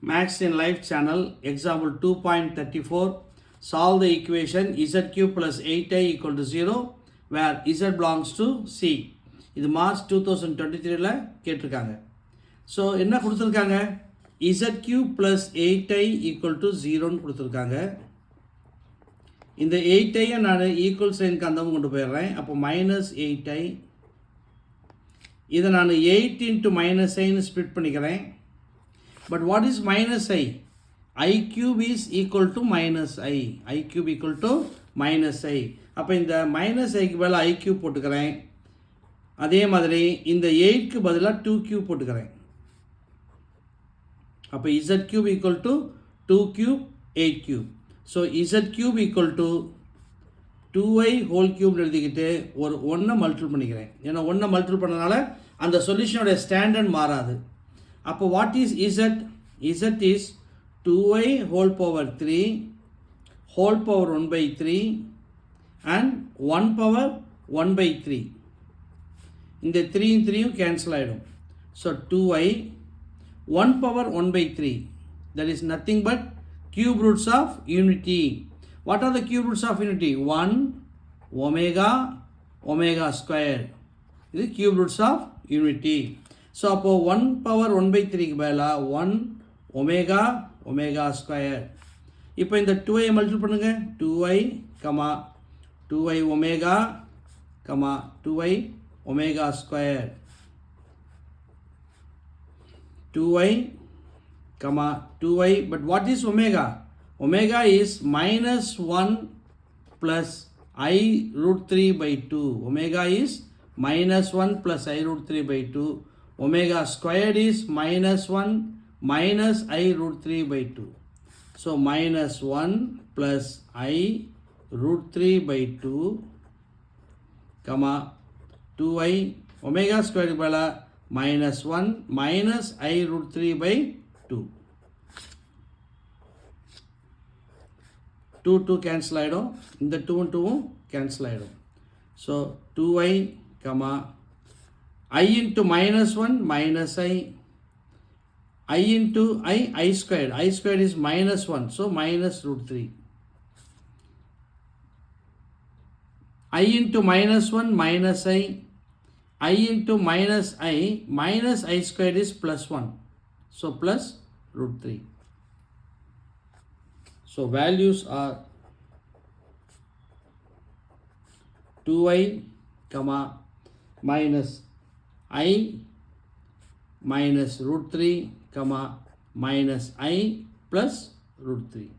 Maths in Life channel, example 2.34. Solve the equation z cube plus 8i equal to 0 where z belongs to c. இது March 2023ல கேட்டிருக்காங்க. So என்ன கொடுத்துருக்காங்க, z cube plus 8i equal to 0ன்னு கொடுத்துருக்காங்க. இந்த 8i நான் equal சைனுக்கு அந்தவும் கொண்டு போயிடுறேன். அப்போ மைனஸ் 8i, இதை நான் 8 into மைனஸ் ஐன்னு ஸ்ப்ளிட் பண்ணிக்கிறேன். But what is minus I? I cube is equal to minus I. I cube equal to minus I. அப்போ இந்த minus ஐக்கு பதிலாக I cube போட்டுக்கிறேன். அதே மாதிரி இந்த 8க்கு பதிலாக 2 cube போட்டுக்கிறேன். அப்போ z cube equal to 2 cube 8 cube. So z cube equal to 2i whole cube எழுதிக்கிட்டு ஒரு 1 மல்டிபிள் பண்ணிக்கிறேன். ஏன்னா 1 மல்டிபிள் பண்ணனால அந்த சொல்யூஷனோட ஸ்டாண்டர்ட் மாறாது. அப்போ what is z? z is 2i whole power 3 whole power 1 by 3 and 1 power 1 by 3. இந்த 3 3யும் cancel ஆகிடும். So 2i 1 power 1 by 3, that is nothing but cube roots of unity. What are the cube roots of unity? 1 omega omega square. இது cube roots of unity. So அப்போது 1 power 1 by 3க்கு பதிலாக 1 omega omega square. இப்போ இந்த 2i multiple பண்ணுங்க. 2i 2i omega 2i omega square. 2i 2i, but what is omega? Omega is minus 1 plus I root 3 by 2. Omega is minus 1 plus I root 3 by 2. Omega squared is minus 1 minus I root 3 by 2. So minus 1 plus I root 3 by 2, 2i omega squared by minus 1 minus I root 3 by 2. 2 cancel ஆகிடும். இந்த 2 cancel ஆகிடும். So 2i I into minus 1 minus I into I squared. I squared is minus 1, so minus root 3. I into minus 1 minus I into minus I squared is plus 1, so plus root 3. So values are 2i minus I minus root 3 minus I plus root 3.